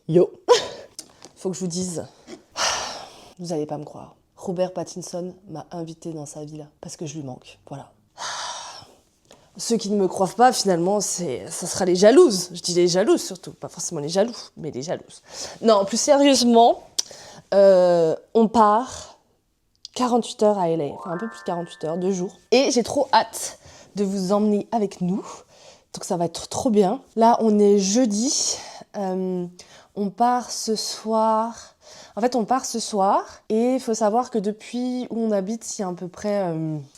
Yo. Faut que je vous dise, vous allez pas me croire. Robert Pattinson m'a invité dans sa villa parce que je lui manque, voilà. Ceux qui ne me croient pas, finalement, ça sera les jalouses. Je dis les jalouses surtout, pas forcément les jaloux, mais les jalouses. Non, plus sérieusement, on part 48 heures à LA, enfin un peu plus de 48 heures, 2 jours. Et j'ai trop hâte de vous emmener avec nous, donc ça va être trop bien. Là, on est jeudi, on part ce soir... En fait, on part ce soir et il faut savoir que depuis où on habite, il y a à peu près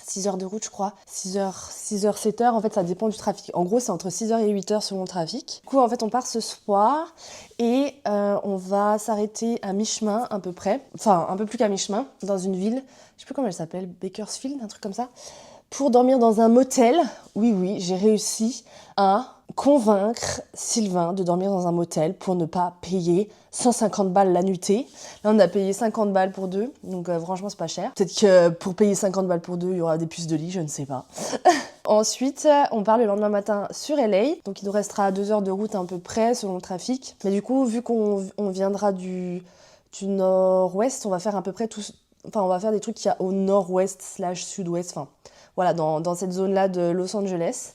6 heures de route, je crois. 6h, 7 heures, en fait, ça dépend du trafic. En gros, c'est entre 6h et 8h selon le trafic. Du coup, en fait, on part ce soir et on va s'arrêter à mi-chemin à peu près. Enfin, un peu plus qu'à mi-chemin, dans une ville. Je sais plus comment elle s'appelle, Bakersfield, un truc comme ça. Pour dormir dans un motel. Oui, j'ai réussi à convaincre Sylvain de dormir dans un motel pour ne pas payer 150 balles la nuitée. Là, on a payé 50 balles pour 2, donc franchement, c'est pas cher. Peut-être que pour payer 50 balles pour 2, il y aura des puces de lit, je ne sais pas. Ensuite, on part le lendemain matin sur LA, donc il nous restera 2 heures de route à peu près, selon le trafic. Mais du coup, vu qu'on viendra du nord-ouest, on va faire à peu près tous... Enfin, on va faire des trucs qu'il y a au nord-ouest/sud-ouest, enfin, voilà, dans cette zone-là de Los Angeles.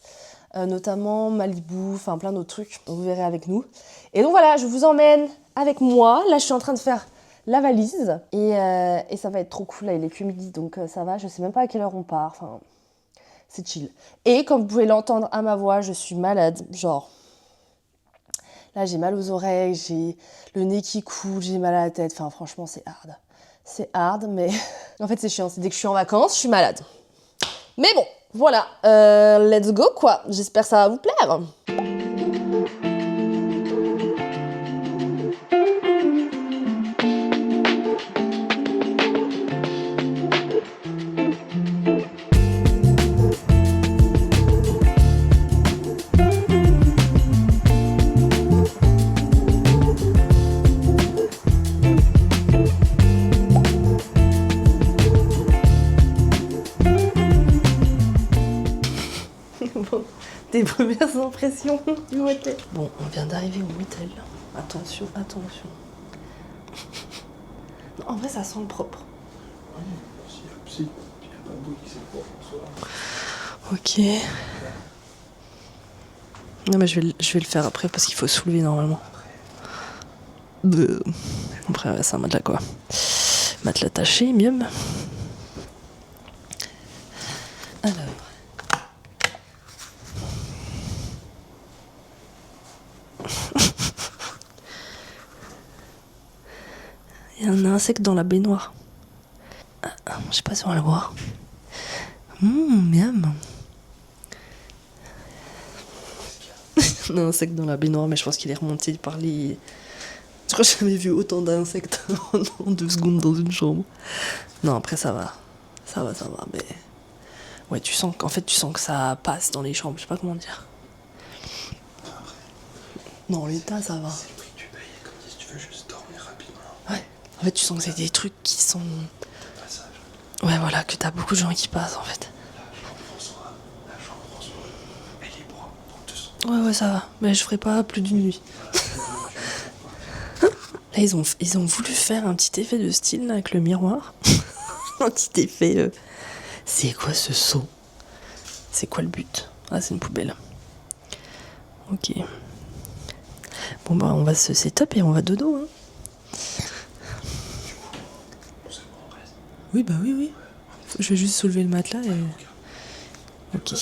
Notamment Malibu, enfin plein d'autres trucs, vous verrez avec nous. Et donc voilà, je vous emmène avec moi. Là, je suis en train de faire la valise et ça va être trop cool. Là, il est que midi, donc ça va. Je sais même pas à quelle heure on part. Enfin, c'est chill. Et comme vous pouvez l'entendre à ma voix, je suis malade. Genre, là, j'ai mal aux oreilles, j'ai le nez qui coule, j'ai mal à la tête. Enfin, franchement, c'est hard. C'est hard, mais en fait, c'est chiant. C'est dès que je suis en vacances, je suis malade. Mais bon, voilà, let's go quoi, j'espère que ça va vous plaire. Bon, tes premières impressions du motel. Bon, on vient d'arriver au motel. Attention. Non, en vrai, ça sent le propre. Ok. Non, mais je vais le faire après parce qu'il faut soulever normalement. Après, c'est un matelas quoi. Matelas taché, mieux. Alors. Il y a un insecte dans la baignoire. Je sais pas si on va le voir. Miam. Un insecte dans la baignoire, mais je pense qu'il est remonté par les... Je crois que j'ai jamais vu autant d'insectes en 2 secondes dans une chambre. Non, après ça va, mais... Ouais, tu sens que ça passe dans les chambres, je sais pas comment dire. Non, l'état, ça va. C'est le prix que tu payes, comme si tu veux juste dormir rapidement. Ouais, en fait, tu sens que c'est des trucs qui sont... Passage. Ouais, voilà, que t'as beaucoup de gens qui passent, en fait. La chambre François, elle est libre pour 200. Ouais, ça va, mais je ferai pas plus d'une nuit. Là, ils ont voulu faire un petit effet de style là, avec le miroir. Un petit effet... C'est quoi ce seau? C'est quoi le but? Ah, c'est une poubelle. Ok. Bon, bah, on va se setup et on va dodo, hein. C'est bon, on reste. Oui, bah oui. Je vais juste soulever le matelas et... Ok.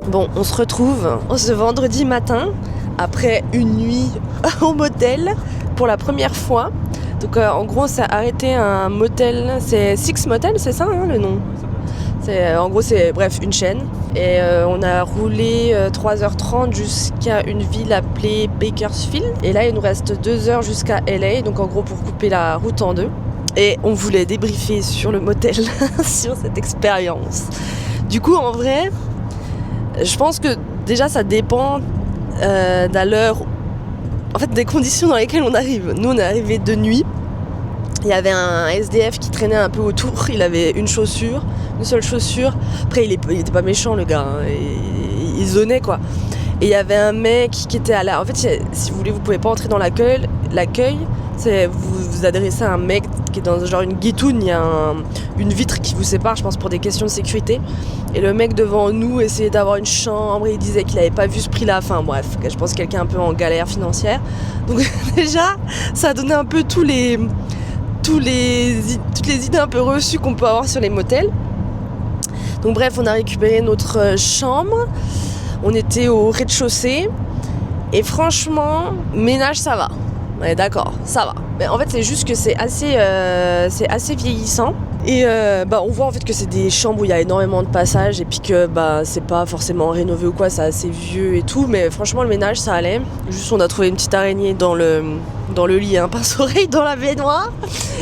Bon, on se retrouve ce vendredi matin, après une nuit au motel, pour la première fois. Donc en gros, on s'est arrêté à un motel, c'est Six Motel, c'est ça le nom? En gros, c'est bref, une chaîne. Et on a roulé 3h30 jusqu'à une ville appelée Bakersfield. Et là, il nous reste 2 heures jusqu'à LA. Donc en gros, pour couper la route en deux. Et on voulait débriefer sur le motel, sur cette expérience. Du coup, en vrai, je pense que déjà, ça dépend de l'heure, en fait, des conditions dans lesquelles on arrive. Nous, on est arrivé de nuit. Il y avait un SDF qui traînait un peu autour, il avait une seule chaussure. Après, il était pas méchant, le gars, hein. Il zonait, quoi. Et il y avait un mec qui était à la... En fait, si vous voulez, vous pouvez pas entrer dans l'accueil. C'est vous vous adressez à un mec qui est dans genre une guitoune, il y a une vitre qui vous sépare, je pense, pour des questions de sécurité. Et le mec devant nous essayait d'avoir une chambre, et il disait qu'il avait pas vu ce prix-là. Enfin bref, je pense quelqu'un un peu en galère financière. Donc déjà, ça a donné un peu toutes les idées un peu reçues qu'on peut avoir sur les motels. Donc bref, on a récupéré notre chambre. On était au rez-de-chaussée. Et franchement, ménage, ça va. Ouais, d'accord, ça va. Mais en fait, c'est juste que c'est assez vieillissant. Et on voit en fait que c'est des chambres où il y a énormément de passages. Et puis que c'est pas forcément rénové ou quoi, c'est assez vieux et tout. Mais franchement, le ménage, ça allait. Juste, on a trouvé une petite araignée dans le lit, un pince-oreille dans la baignoire.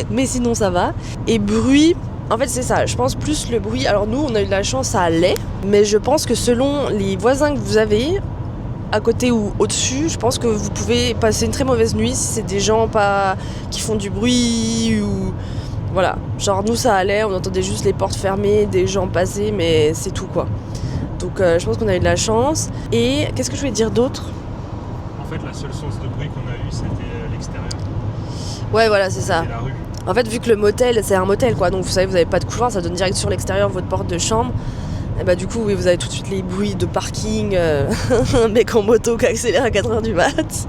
Mais sinon, ça va. Et bruit... En fait, c'est ça, je pense plus le bruit. Alors nous, on a eu de la chance, ça allait. Mais je pense que selon les voisins que vous avez, à côté ou au-dessus, je pense que vous pouvez passer une très mauvaise nuit si c'est des gens qui font du bruit ou... Voilà, genre nous, ça allait, on entendait juste les portes fermées, des gens passer, mais c'est tout, quoi. Donc je pense qu'on a eu de la chance. Et qu'est-ce que je voulais dire d'autre ? En fait, la seule source de bruit qu'on a eue, c'était l'extérieur. Ouais, voilà, c'est ça. C'était la rue. En fait, vu que le motel, c'est un motel, quoi, donc vous savez, vous n'avez pas de couloir, ça donne direct sur l'extérieur votre porte de chambre. Et du coup, oui, vous avez tout de suite les bruits de parking, un mec en moto qui accélère à 4h du mat.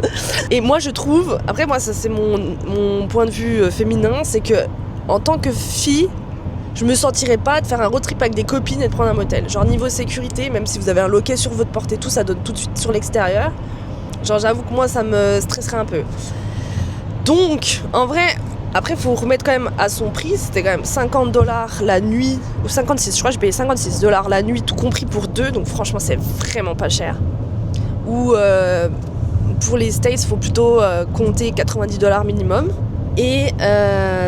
Et moi, je trouve, après, moi, ça c'est mon point de vue féminin, c'est que en tant que fille, je me sentirais pas de faire un road trip avec des copines et de prendre un motel. Genre, niveau sécurité, même si vous avez un loquet sur votre porte et tout, ça donne tout de suite sur l'extérieur. Genre, j'avoue que moi, ça me stresserait un peu. Donc, en vrai... Après, il faut remettre quand même à son prix. C'était quand même $50 la nuit, ou 56, je crois que j'ai payé $56 la nuit, tout compris pour deux. Donc franchement, c'est vraiment pas cher. Ou pour les States, il faut plutôt compter $90 minimum. Et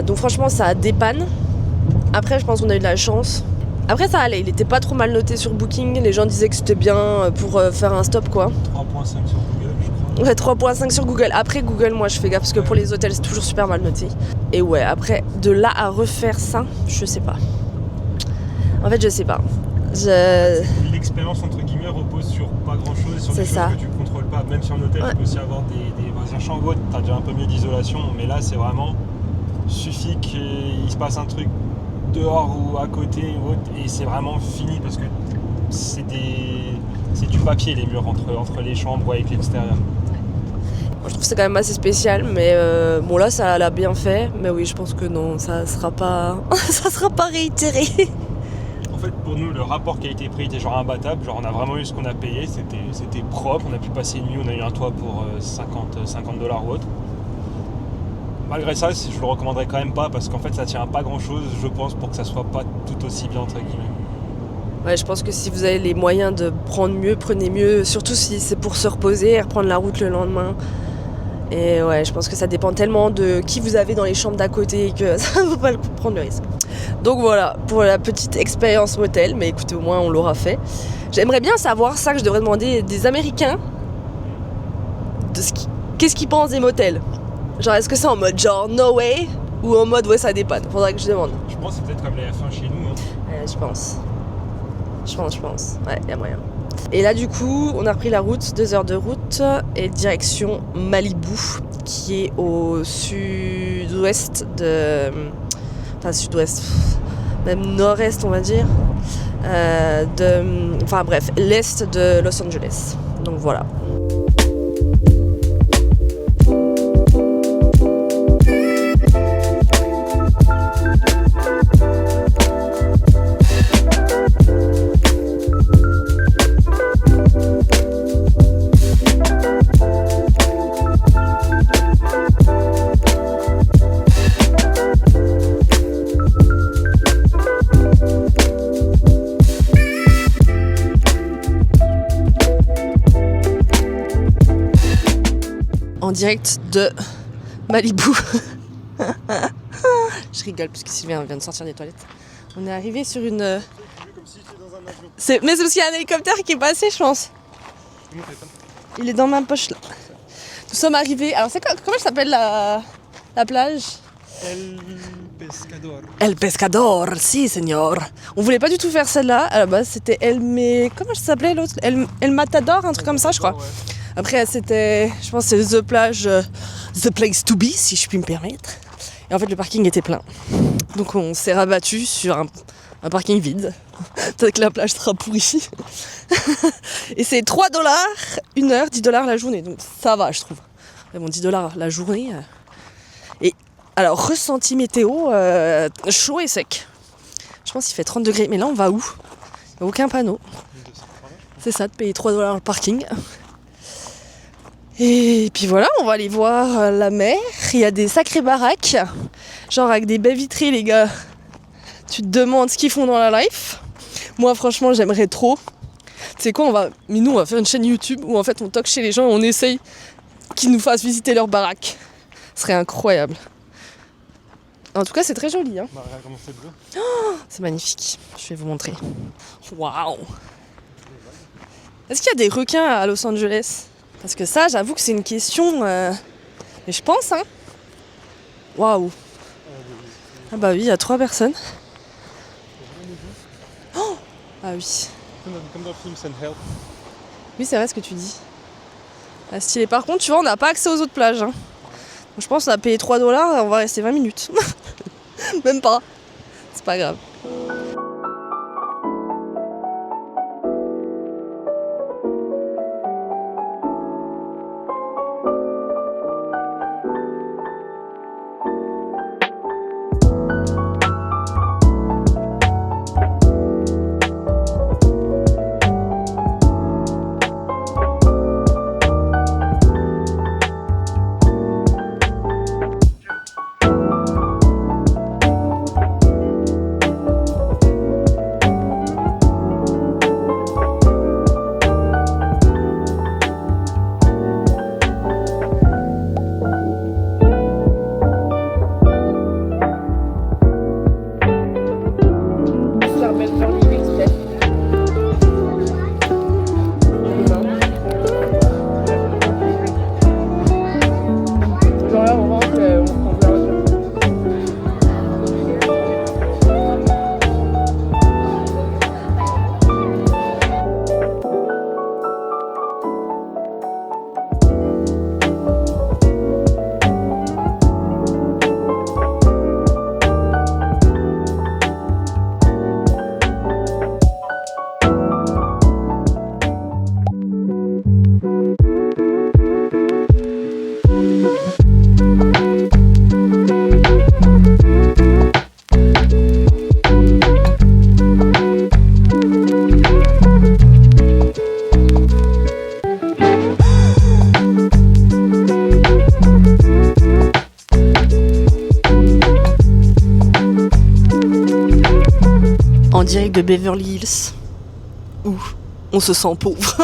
donc franchement, ça dépanne. Après, je pense qu'on a eu de la chance. Après, ça allait. Il était pas trop mal noté sur Booking. Les gens disaient que c'était bien pour faire un stop, quoi. 3.5 sur Google, je crois. Ouais, 3.5 sur Google. Après Google, moi je fais gaffe parce que pour les hôtels c'est toujours super mal noté. Et ouais, après de là à refaire ça, je sais pas. En fait, je sais pas. L'expérience entre guillemets repose sur pas grand chose, sur des choses que tu contrôles pas. Même sur un hôtel, tu peux aussi avoir des voisins chambres, t'as déjà un peu mieux d'isolation. Mais là, c'est vraiment suffit qu'il se passe un truc dehors ou à côté ou autre, et c'est vraiment fini parce que c'est du papier les murs entre les chambres ou avec l'extérieur. Moi, je trouve que c'est quand même assez spécial, mais bon là ça l'a bien fait, mais oui je pense que non, ça sera pas réitéré. En fait pour nous le rapport qualité-prix était genre imbattable, genre on a vraiment eu ce qu'on a payé, c'était propre, on a pu passer une nuit, on a eu un toit pour $50 ou autre. Malgré ça, je le recommanderais quand même pas parce qu'en fait ça tient à pas grand chose, je pense, pour que ça soit pas tout aussi bien entre guillemets. Ouais, je pense que si vous avez les moyens de prendre mieux, prenez mieux, surtout si c'est pour se reposer et reprendre la route le lendemain. Et ouais, je pense que ça dépend tellement de qui vous avez dans les chambres d'à côté que ça ne vaut pas le coup de prendre le risque. Donc voilà, pour la petite expérience motel, mais écoutez, au moins on l'aura fait. J'aimerais bien savoir ça, que je devrais demander des Américains, qu'est-ce qu'ils pensent des motels. Genre, est-ce que c'est en mode genre no way ou en mode ouais ça dépanne? Faudrait que je demande. Je pense que c'est peut-être comme les F1 chez nous. Hein. Ouais, je pense. Ouais, il y a moyen. Et là, du coup, on a repris la route, 2 heures de route, et direction Malibu, qui est au sud-ouest de... Enfin, sud-ouest, même nord-est, on va dire. Enfin, bref, l'est de Los Angeles. Donc voilà. en direct de Malibu. Je rigole parce que Sylvain vient de sortir des toilettes. On est arrivé sur une... Comme si tu étais dans un avion. Mais c'est parce qu'il y a un hélicoptère qui est passé, je pense. Il est dans ma poche là. Nous sommes arrivés... Alors comment ça s'appelle la plage? El Pescador. El Pescador, si señor. On voulait pas du tout faire celle-là. À la base, c'était comment ça s'appelait l'autre? El Matador, un truc comme ça, je crois. Ouais. Après, c'était, je pense, c'est The Plage, The Place to Be, si je puis me permettre. Et en fait, le parking était plein. Donc, on s'est rabattu sur un parking vide. Peut-être que la plage sera pourrie. Et c'est $3 une heure, $10 la journée. Donc, ça va, je trouve. Mais bon, $10 la journée. Et alors, ressenti météo, chaud et sec. Je pense qu'il fait 30 degrés. Mais là, on va où? Il n'y a aucun panneau. C'est ça, de payer $3 le parking. Et puis voilà, on va aller voir la mer. Il y a des sacrées baraques, genre avec des baies vitrées, les gars. Tu te demandes ce qu'ils font dans la life. Moi, franchement, j'aimerais trop. Tu sais quoi, nous, on va faire une chaîne YouTube où en fait on toque chez les gens et on essaye qu'ils nous fassent visiter leur baraque. Ce serait incroyable. En tout cas, c'est très joli. Hein. Bah, regarde comment c'est bleu. Oh, c'est magnifique. Je vais vous montrer. Waouh. Est-ce qu'il y a des requins à Los Angeles? Parce que ça, j'avoue que c'est une question... Mais je pense, hein. Waouh. Ah bah oui, il y a 3 personnes. Oh. Ah oui. Comme dans le film Send Help. Oui, c'est vrai ce que tu dis. Ah, stylé. Par contre, tu vois, on n'a pas accès aux autres plages. Hein. Donc, je pense qu'on a payé $3, on va rester 20 minutes. Même pas. C'est pas grave. En direct de Beverly Hills, où on se sent pauvre.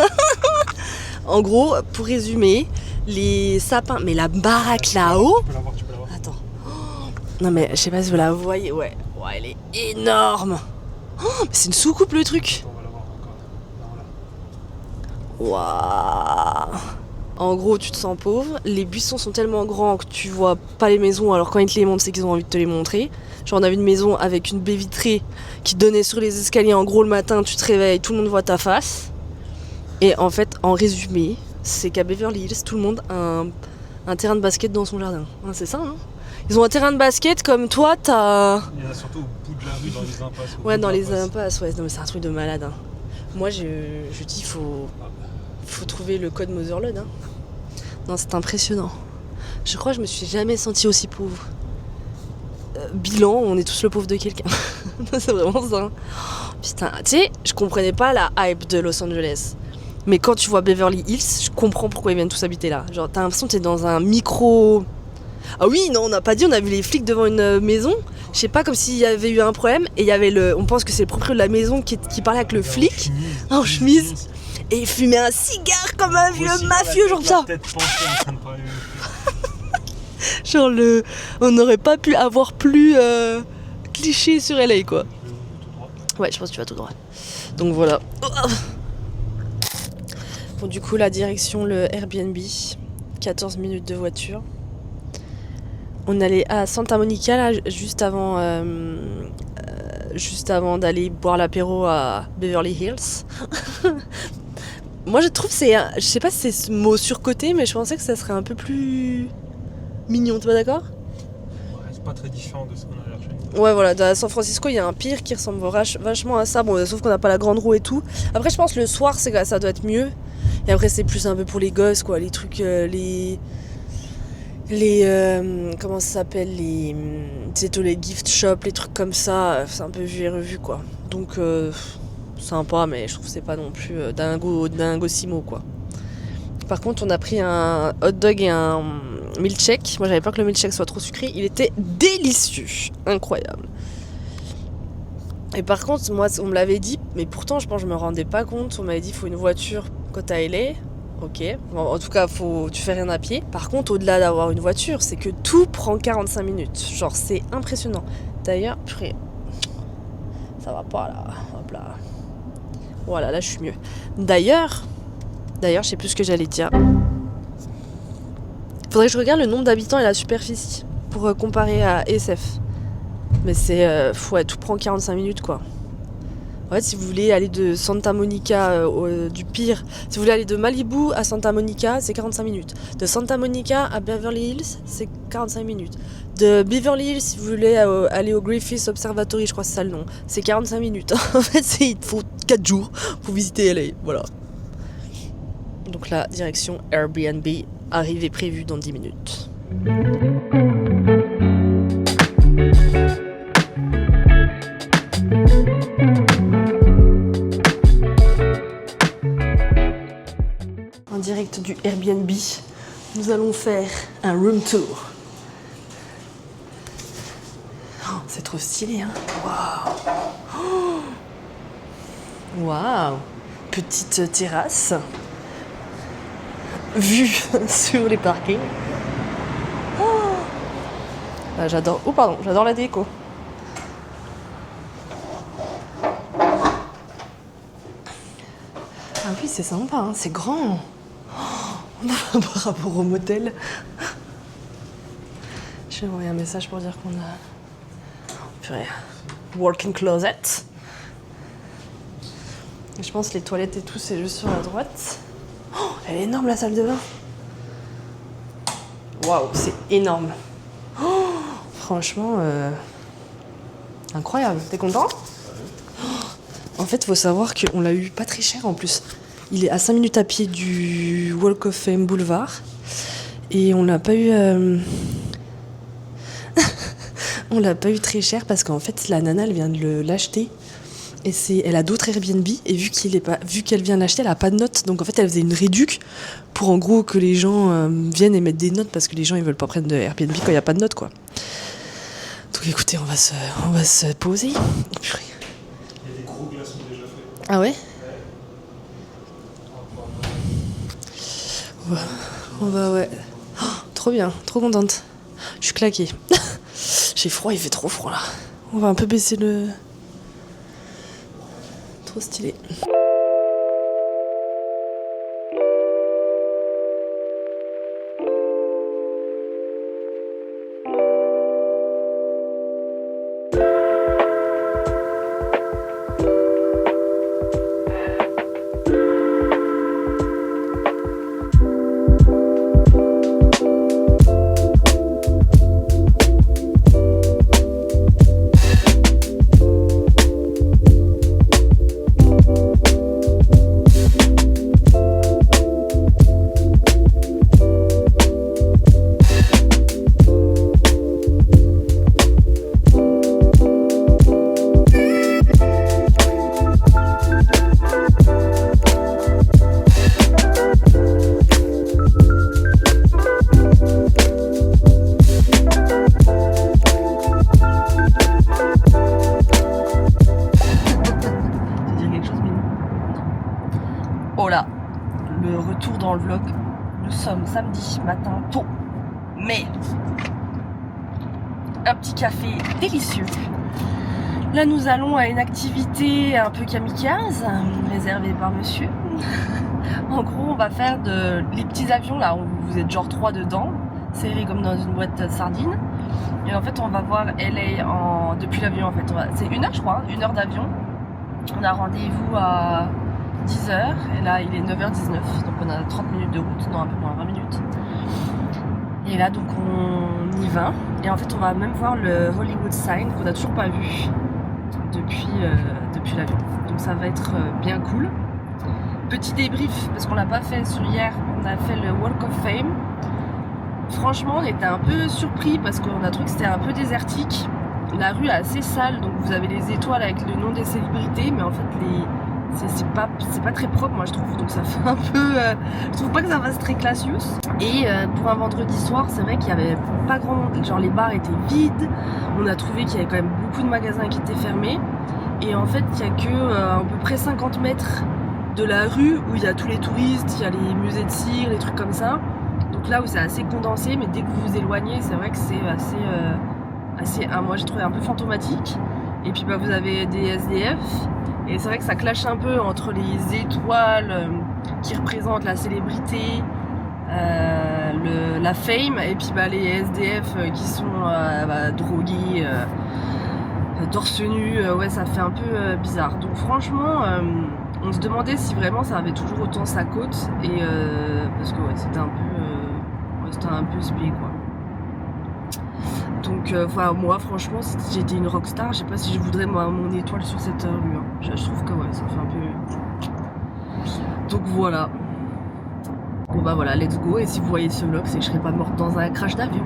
En gros, pour résumer, les sapins, mais la baraque là-haut. Tu peux la voir. Attends. Non mais je sais pas si vous la voyez, ouais, elle est énorme. Oh, mais c'est une soucoupe le truc. On va la voir encore. Waouh. En gros, tu te sens pauvre. Les buissons sont tellement grands que tu vois pas les maisons. Alors quand ils te les montrent, c'est qu'ils ont envie de te les montrer. Genre on avait une maison avec une baie vitrée qui donnait sur les escaliers. En gros, le matin, tu te réveilles, tout le monde voit ta face. Et en fait, en résumé, c'est qu'à Beverly Hills, tout le monde a un terrain de basket dans son jardin. Hein, c'est ça, hein. Ils ont un terrain de basket comme toi, t'as... Il y en a surtout au bout de la rue, dans les impasses. Ouais, dans les impasses, ouais. Non, mais c'est un truc de malade. Hein. Moi, je dis, faut trouver le code Motherlode. Hein. Non, c'est impressionnant. Je crois que je me suis jamais sentie aussi pauvre. Bilan, on est tous le pauvre de quelqu'un. C'est vraiment ça. Putain, tu sais, je comprenais pas la hype de Los Angeles. Mais quand tu vois Beverly Hills, je comprends pourquoi ils viennent tous habiter là. Genre, t'as l'impression que t'es dans un micro... Ah oui, non, on n'a pas dit, on a vu les flics devant une maison. Je sais pas, comme s'il y avait eu un problème. Et il y avait on pense que c'est le propriétaire de la maison qui parlait avec le flic en chemise. Et il fumait un cigare comme un vieux mafieux, genre ça. Genre on n'aurait pas pu avoir plus cliché sur LA, quoi. Ouais, je pense que tu vas tout droit. Donc voilà. Bon, du coup, la direction, le Airbnb, 14 minutes de voiture. On allait à Santa Monica, là, juste avant d'aller boire l'apéro à Beverly Hills. Moi, je trouve je sais pas si c'est ce mot surcoté, mais je pensais que ça serait un peu plus mignon, t'es pas d'accord ? Ouais, c'est pas très différent de ce qu'on a l'air chez nous. Ouais, voilà, à San Francisco, il y a un pier qui ressemble vachement à ça. Bon, sauf qu'on n'a pas la grande roue et tout. Après, je pense que le soir, ça doit être mieux. Et après, c'est plus un peu pour les gosses, quoi. Les trucs, comment ça s'appelle, les gift shops, les trucs comme ça, c'est un peu vu et revu, quoi. Donc, sympa, mais je trouve que c'est pas non plus dingosimo, quoi. Par contre, on a pris un hot dog et un milkshake. Moi, j'avais peur que le milkshake soit trop sucré. Il était délicieux, incroyable. Et par contre, moi, on me l'avait dit, mais pourtant, je pense que je me rendais pas compte. On m'avait dit, il faut une voiture quand t'es à LA. Ok. Bon, en tout cas, tu fais rien à pied. Par contre, au-delà d'avoir une voiture, c'est que tout prend 45 minutes. Genre, c'est impressionnant. D'ailleurs, purée, ça va pas là. Hop là. Voilà, là, je suis mieux. D'ailleurs, je sais plus ce que j'allais dire. Faudrait que je regarde le nombre d'habitants et la superficie pour comparer à SF. Mais ouais, tout prend 45 minutes, quoi. En fait, si vous voulez aller de Santa Monica, du pire, si vous voulez aller de Malibu à Santa Monica, c'est 45 minutes. De Santa Monica à Beverly Hills, c'est 45 minutes. De Beverly Hills, si vous voulez aller au Griffith Observatory, je crois que c'est ça le nom, c'est 45 minutes. En fait, il faut 4 jours pour visiter LA, voilà. Donc la direction Airbnb, arrivée prévue dans 10 minutes. En direct du Airbnb, nous allons faire un room tour. Oh, c'est trop stylé, hein. Waouh. Waouh. Petite terrasse. Vue sur les parkings. Oh. Ah, j'adore la déco. Ah oui, c'est sympa, hein, c'est grand. Oh, par rapport au motel. Je vais envoyer un message pour dire qu'on a... Purée. Walk-in closet. Et je pense que les toilettes et tout, c'est juste sur la droite. Oh, elle est énorme, la salle de bain. Waouh, c'est énorme. Oh, franchement, incroyable. T'es content ? En fait, faut savoir qu'on l'a eu pas très cher en plus. Il est à 5 minutes à pied du Walk of Fame Boulevard. Et on l'a pas eu... on l'a pas eu très cher parce qu'en fait, la nana, elle vient de l'acheter. Et elle a d'autres Airbnb. Et vu qu'elle vient de l'acheter, elle a pas de notes. Donc en fait, elle faisait une réduc pour en gros que les gens viennent et mettent des notes parce que les gens, ils veulent pas prendre de Airbnb quand il n'y a pas de notes, quoi. Donc écoutez, on va se poser. Purée. Il y a des gros glaçons déjà faits. Ah ouais ? Ouais. Oh, trop bien, trop contente. Je suis claquée. J'ai froid, il fait trop froid là. On va un peu baisser le... Trop stylé. Oh là, le retour dans le vlog. Nous sommes samedi matin tôt, mais un petit café délicieux. Là nous allons à une activité un peu kamikaze, réservée par monsieur. En gros on va faire les petits avions là, où vous êtes genre 3 dedans, serrés comme dans une boîte de sardines. Et en fait on va voir LA depuis l'avion en fait. C'est 1 heure je crois, 1 heure d'avion. On a rendez-vous à 10h et là il est 9h19, donc on a 30 minutes de route, non un peu moins, 20 minutes. Et là donc on y va et en fait on va même voir le Hollywood Sign qu'on n'a toujours pas vu depuis l'avion. Donc ça va être bien cool. Petit débrief parce qu'on l'a pas fait sur hier, on a fait le Walk of Fame. Franchement on était un peu surpris parce qu'on a trouvé que c'était un peu désertique. La rue est assez sale, donc vous avez les étoiles avec le nom des célébrités, mais en fait c'est pas très propre moi je trouve, donc ça fait un peu je trouve pas que ça fasse très classius. Et pour un vendredi soir c'est vrai qu'il y avait pas grand monde, genre les bars étaient vides, on a trouvé qu'il y avait quand même beaucoup de magasins qui étaient fermés et en fait il y a que à peu près 50 mètres de la rue où il y a tous les touristes, il y a les musées de cire, les trucs comme ça, donc là où c'est assez condensé, mais dès que vous vous éloignez c'est vrai que c'est assez moi j'ai trouvé un peu fantomatique. Et puis bah vous avez des SDF et c'est vrai que ça clash un peu entre les étoiles qui représentent la célébrité, la fame, et puis bah les SDF qui sont drogués, torse nu, ouais ça fait un peu bizarre. Donc franchement on se demandait si vraiment ça avait toujours autant sa cote et parce que ouais c'était un peu spé quoi. Donc moi franchement si j'étais une rockstar, je sais pas si je voudrais mon étoile sur cette rue hein. Je trouve que ouais ça fait un peu... Donc voilà. Bon bah voilà, let's go, et si vous voyez ce vlog c'est que je serais pas morte dans un crash d'avion.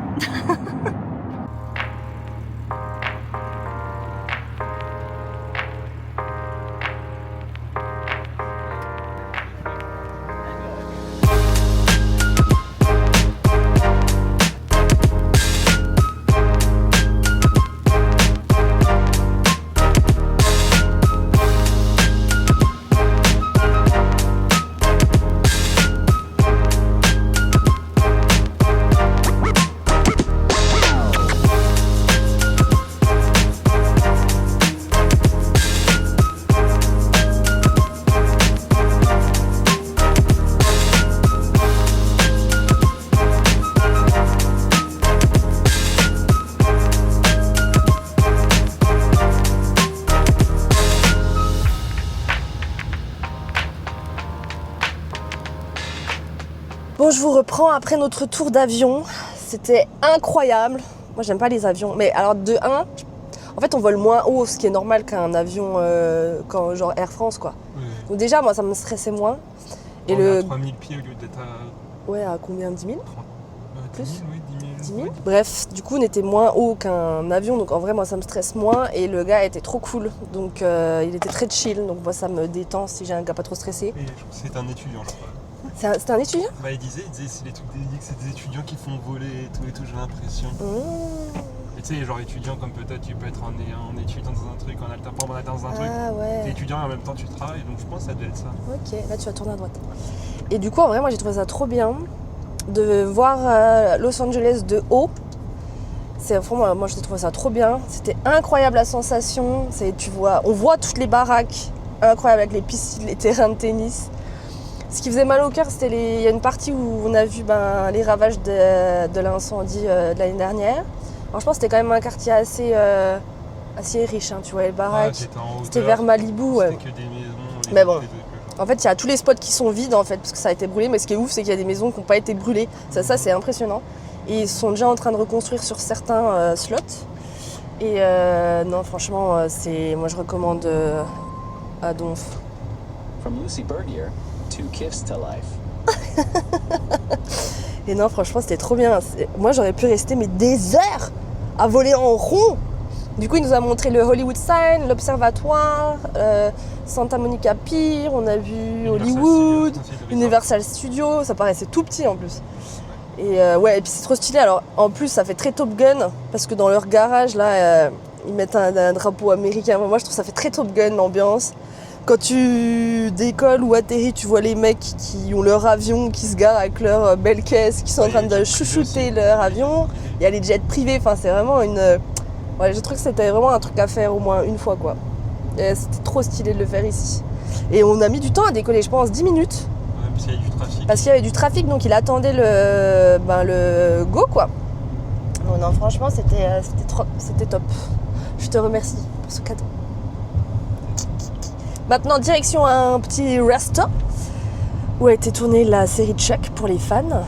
Bon, je vous reprends après notre tour d'avion. C'était incroyable. Moi, j'aime pas les avions. Mais alors, de 1, en fait, on vole moins haut, ce qui est normal qu'un avion quand, genre Air France, quoi. Oui. Donc déjà, moi, ça me stressait moins. Et on est à 3000 pieds au lieu d'être à... Ouais, à combien? 10 000 Plus 10 000, oui, 10 000. 10 000 oui. Bref, du coup, on était moins haut qu'un avion. Donc, en vrai, moi, ça me stresse moins. Et le gars était trop cool. Donc, il était très chill. Donc, moi, ça me détend si j'ai un gars pas trop stressé. Et c'est un étudiant, je crois. C'était un étudiant? Bah il disait c'est des étudiants qui font voler et tout j'ai l'impression. Et tu sais, genre étudiant comme peut-être tu peux être en étudiant dans un truc, en alternance dans un truc. Ouais. T'es étudiant et en même temps tu travailles, donc je pense que ça doit être ça. Ok, là tu vas tourner à droite. Et du coup en vrai moi j'ai trouvé ça trop bien de voir Los Angeles de haut. Moi j'ai trouvé ça trop bien. C'était incroyable la sensation. On voit toutes les baraques incroyables avec les piscines, les terrains de tennis. Ce qui faisait mal au cœur, c'était il y a une partie où on a vu les ravages de l'incendie de l'année dernière. Alors, je pense que c'était quand même un quartier assez riche, hein, tu vois, les baraques. C'était vers Malibu. C'était que des maisons. Mais bon, en fait, il y a tous les spots qui sont vides, en fait, parce que ça a été brûlé. Mais ce qui est ouf, c'est qu'il y a des maisons qui n'ont pas été brûlées. Ça c'est impressionnant. Et ils sont déjà en train de reconstruire sur certains slots. Et non, franchement, moi je recommande à donf. From Lucy Bird here. 2 gifts to life. Et non, franchement, c'était trop bien. Moi, j'aurais pu rester des heures à voler en rond. Du coup, il nous a montré le Hollywood Sign, l'Observatoire, Santa Monica Pier, on a vu Hollywood, Universal Studios. Ça paraissait tout petit en plus. Et et puis c'est trop stylé. Alors, en plus, ça fait très Top Gun parce que dans leur garage, là, ils mettent un drapeau américain. Moi, je trouve ça fait très Top Gun l'ambiance. Quand tu décolles ou atterris, tu vois les mecs qui ont leur avion, qui se garent avec leur belle caisse, qui sont en train de chouchouter leur avion. Il y a les jets privés, enfin c'est vraiment une... Ouais, je trouve que c'était vraiment un truc à faire au moins une fois, quoi. Et c'était trop stylé de le faire ici. Et on a mis du temps à décoller, je pense 10 minutes. Ouais, parce qu'il y a du trafic. Parce qu'il y avait du trafic, donc il attendait le go, quoi. Oh non, franchement, c'était top. Je te remercie pour ce cadeau. Maintenant, direction un petit resto où a été tournée la série Chuck pour les fans.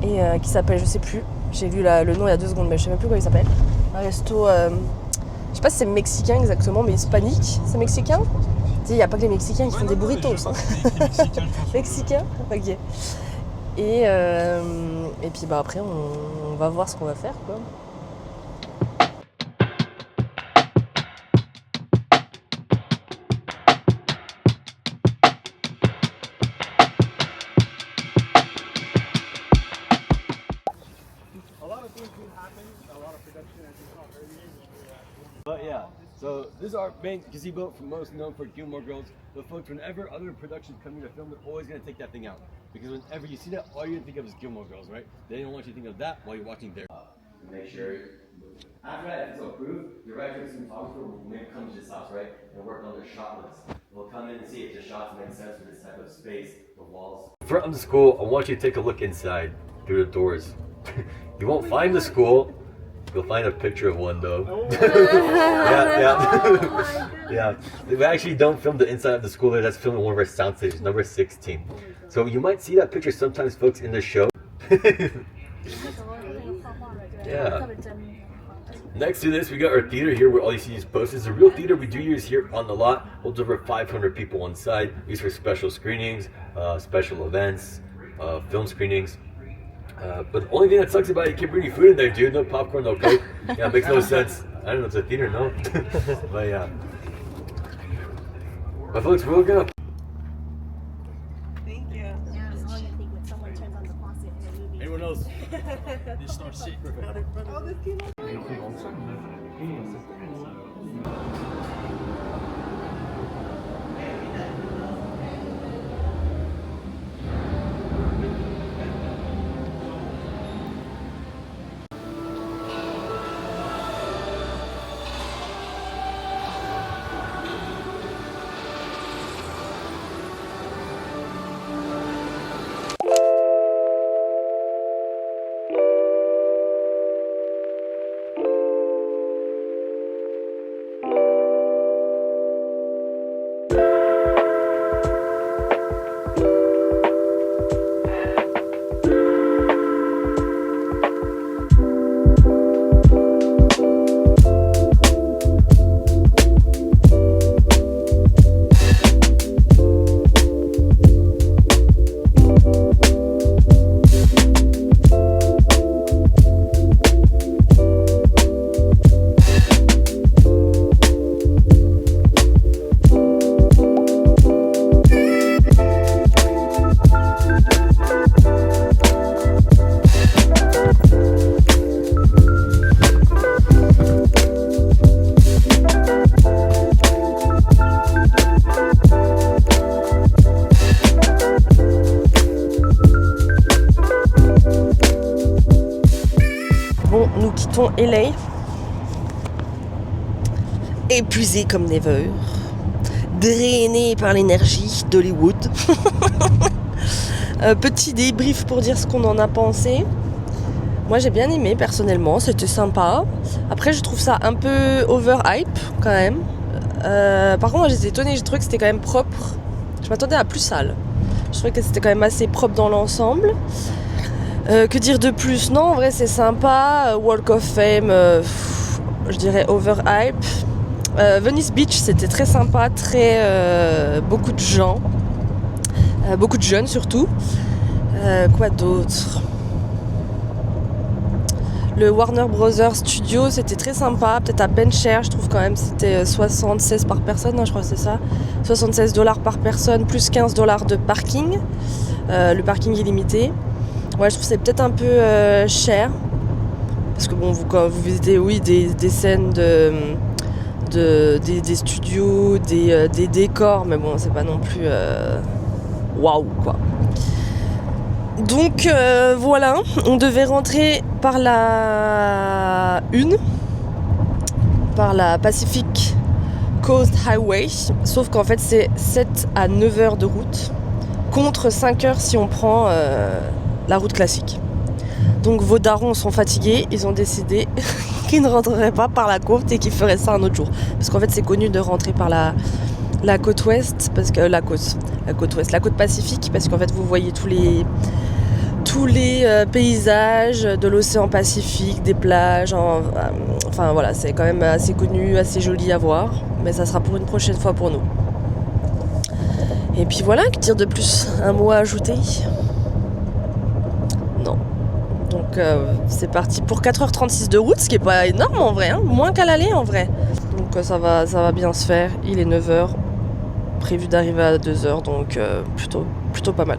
Et qui s'appelle, je sais plus, j'ai vu le nom il y a 2 secondes, mais je sais même plus comment il s'appelle. Un resto, je sais pas si c'est mexicain exactement, mais hispanique. C'est mexicain ? Tu sais, il n'y a pas que les Mexicains qui font des burritos. Mexicain ? Ok. Et puis après, on va voir ce qu'on va faire, quoi. But yeah, so this is our main gazebo, most known for Gilmore Girls. But folks, whenever other productions come here to film, they're always going to take that thing out. Because whenever you see that, all you're going to think of is Gilmore Girls, right? They don't want you to think of that while you're watching their... Make sure... After that, if it's approved, your director and cinematographer will maybe come to this house, right? And work on their shot list. They'll come in and see if the shots make sense for this type of space, the walls. From the school, I want you to take a look inside through the doors. You won't find the school. You'll find a picture of one though. Yeah. We actually don't film the inside of the school there. That's filmed in one of our sound stages, number 16. So you might see that picture sometimes, folks, in the show. Yeah. Next to this, we got our theater here where all you see is posters. It's a real theater we do use here on the lot. Holds over 500 people inside. Used for special screenings, special events, film screenings. But the only thing that sucks about it, you can't bring any food in there, dude. No popcorn, no Coke. Yeah, it makes no sense. I don't know if it's a theater, no. But yeah. But folks, we're gonna... Thank you. Yeah, I was only think when someone turns on the faucet in a movie. Anyone else? This starts sick. Oh, this came out. LA, épuisé comme never, drainé par l'énergie d'Hollywood. Petit débrief pour dire ce qu'on en a pensé. Moi j'ai bien aimé personnellement, c'était sympa. Après je trouve ça un peu overhype quand même. Par contre moi j'étais étonnée, j'ai trouvé que c'était quand même propre. Je m'attendais à plus sale. Je trouvais que c'était quand même assez propre dans l'ensemble. Que dire de plus? Non, en vrai c'est sympa. Walk of Fame, je dirais overhype. Venice Beach c'était très sympa, beaucoup de gens, beaucoup de jeunes surtout. Quoi d'autre? Le Warner Brothers Studio c'était très sympa, peut-être à peine cher, je trouve quand même, c'était 76 par personne, non, je crois que c'est ça, $76 par personne plus $15 de parking, le parking illimité. Ouais, je trouve que c'est peut-être un peu cher, parce que bon, quand vous visitez, oui, des scènes des studios, des décors, mais bon, c'est pas non plus waouh quoi. Donc voilà, on devait rentrer par la Pacific Coast Highway, sauf qu'en fait c'est 7 à 9 heures de route, contre 5 heures si on prend la route classique. Donc vos darons sont fatigués, ils ont décidé qu'ils ne rentreraient pas par la côte et qu'ils feraient ça un autre jour. Parce qu'en fait c'est connu de rentrer par la côte ouest, parce que la côte pacifique, parce qu'en fait vous voyez tous les paysages de l'océan Pacifique, des plages, enfin voilà, c'est quand même assez connu, assez joli à voir, mais ça sera pour une prochaine fois pour nous. Et puis voilà, que dire de plus? Un mot à ajouter? Non. Donc c'est parti pour 4h36 de route, ce qui est pas énorme en vrai, hein, moins qu'à l'aller en vrai. Donc ça va bien se faire, il est 9h, prévu d'arriver à 2h, donc plutôt pas mal.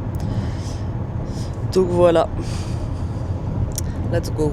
Donc voilà, let's go.